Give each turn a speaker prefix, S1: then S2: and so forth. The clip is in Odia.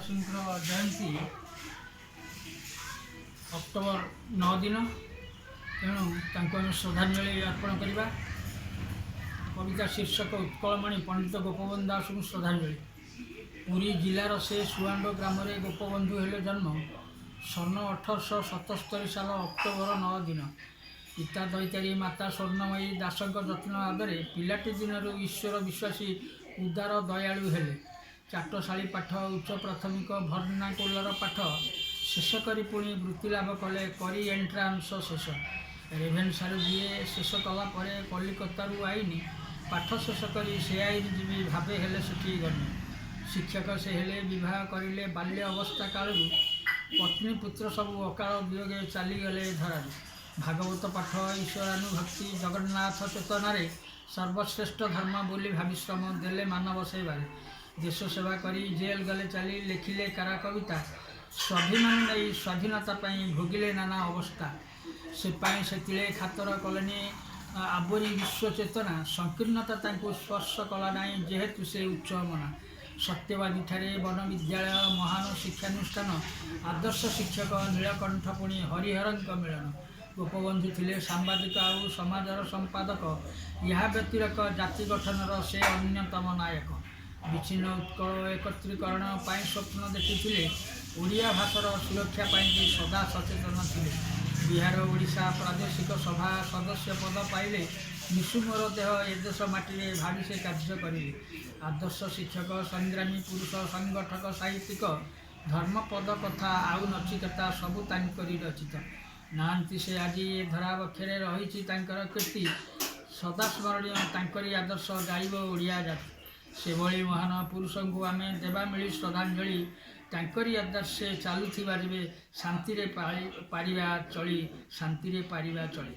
S1: ଦାସଙ୍କର ଜୟନ୍ତୀ ଅକ୍ଟୋବର 9 ଦିନ। ତେଣୁ ତାଙ୍କୁ ଆମେ ଶ୍ରଦ୍ଧାଞ୍ଜଳି ଅର୍ପଣ କରିବା। କବିତା ଶୀର୍ଷକ ଉତ୍କଳମଣି ପଣ୍ଡିତ ଗୋପବନ୍ଧୁ ଦାସଙ୍କୁ ଶ୍ରଦ୍ଧାଞ୍ଜଳି। ପୁରୀ ଜିଲ୍ଲାର ସେ ସୁଆଣ୍ଡ ଗ୍ରାମରେ ଗୋପବନ୍ଧୁ ହେଲେ ଜନ୍ମ ସନ 1877 ସାଲ ଅକ୍ଟୋବର 9 ଦିନ। ପିତା ଦୈତାରୀ, ମାତା ସ୍ୱର୍ଣ୍ଣମୟୀ ଦାସଙ୍କ ଯତ୍ନ ଆଦରେ ପିଲାଟି ଦିନରୁ ଈଶ୍ୱର ବିଶ୍ୱାସୀ, ଉଦାର, ଦୟାଳୁ ହେଲେ। ଚାଟଶାଳୀ ପାଠ, ଉଚ୍ଚ ପ୍ରାଥମିକ ଭର୍ଣ୍ଣାକୁଲର ପାଠ ଶେଷ କରି ପୁଣି ବୃତ୍ତି ଲାଭ କଲେ। କରି ଏଣ୍ଟ୍ରାନ୍ସ ଶେଷ। ରେଭେନ୍ସାରୁ ବିଏ ଶେଷ କଲା ପରେ କଲିକତାରୁ ଆଇନ ପାଠ ଶେଷ କରି ସେ ଆଇନଜୀବୀ ଭାବେ ହେଲେ ସେଠି ଗଣ୍ୟ। ଶିକ୍ଷକ ସେ ହେଲେ। ବିବାହ କରିଲେ ବାଲ୍ୟ ଅବସ୍ଥା କାଳରୁ। ପତ୍ନୀ ପୁତ୍ର ସବୁ ଅକାଳ ବିୟୋଗେ ଚାଲିଗଲେ ଧରାରୁ। ଭାଗବତ ପାଠ, ଈଶ୍ୱରାନୁଭକ୍ତି, ଜଗନ୍ନାଥ ଚେତନାରେ ସର୍ବଶ୍ରେଷ୍ଠ ଧର୍ମ ବୋଲି ଭାବିଶ୍ରମ ଦେଲେ ମାନବ ସେବାରେ। ଦେଶ ସେବା କରି ଜେଲ୍ ଗଲେ ଚାଲି, ଲେଖିଲେ କାରା କବିତା। ସ୍ୱାଭିମାନ ନେଇ ସ୍ୱାଧୀନତା ପାଇଁ ଭୋଗିଲେ ନାନା ଅବସ୍ଥା। ସେପାଇଁ ସେତିଳେ ଖାତର କଲେନି ଆବୋରି ବିଶ୍ୱ ଚେତନା। ସଂକୀର୍ଣ୍ଣତା ତାଙ୍କୁ ସ୍ପର୍ଶ କଲା ନାହିଁ, ଯେହେତୁ ସେ ଉଚ୍ଚ ମନା। ସତ୍ୟବାଦୀଠାରେ ବନବିଦ୍ୟାଳୟ ମହାନ ଶିକ୍ଷାନୁଷ୍ଠାନ। ଆଦର୍ଶ ଶିକ୍ଷକ ନୀଳକଣ୍ଠ ପୁଣି ହରିହରଙ୍କ ମିଳନ। ଗୋପବନ୍ଧୁ ଥିଲେ ସାମ୍ବାଦିକ ଆଉ ସମାଜର ସମ୍ପାଦକ। ଏହା ବ୍ୟତିରେକ ଜାତି ଗଠନର ସେ ଅନ୍ୟତମ ନାୟକ। ବିଚ୍ଛିନ୍ନ ଉତ୍କଳ ଏକତ୍ରୀକରଣ ପାଇଁ ସ୍ୱପ୍ନ ଦେଖିଥିଲେ। ଓଡ଼ିଆ ଭାଷାର ସୁରକ୍ଷା ପାଇଁ ବି ସଦା ସଚେତନ ଥିଲେ। ବିହାର ଓଡ଼ିଶା ପ୍ରାଦେଶିକ ସଭା ସଦସ୍ୟ ପଦ ପାଇଲେ। ମିଶୁ ମୋର ଦେହ ଏ ଦେଶ ମାଟିରେ ଭାବି ସେ କାର୍ଯ୍ୟ କରିଲେ। ଆଦର୍ଶ ଶିକ୍ଷକ, ସଂଗ୍ରାମୀ ପୁରୁଷ, ସଂଗଠକ, ସାହିତ୍ୟିକ। ଧର୍ମପଦ କଥା ଆଉ ନଚିକେତା ସବୁ ତାଙ୍କରି ରଚିତ। ନାହାନ୍ତି ସେ ଆଜି ଏ ଧରା ବକ୍ଷରେ, ରହିଛି ତାଙ୍କର କୀର୍ତ୍ତି। ସଦା ସ୍ମରଣୀୟ ତାଙ୍କରି ଆଦର୍ଶ, ଗାଇବ ଓଡ଼ିଆ ଜାତି। ସେଭଳି ମହାନ ପୁରୁଷଙ୍କୁ ଆମେ ଦେବା ମିଳି ଶ୍ରଦ୍ଧାଞ୍ଜଳି। ତାଙ୍କରି ଆଦର୍ଶେ ଚାଲୁଥିବା ଯେବେ, ଶାନ୍ତିରେ ପାରିବା ଚଳି, ଶାନ୍ତିରେ ପାରିବା ଚଳି।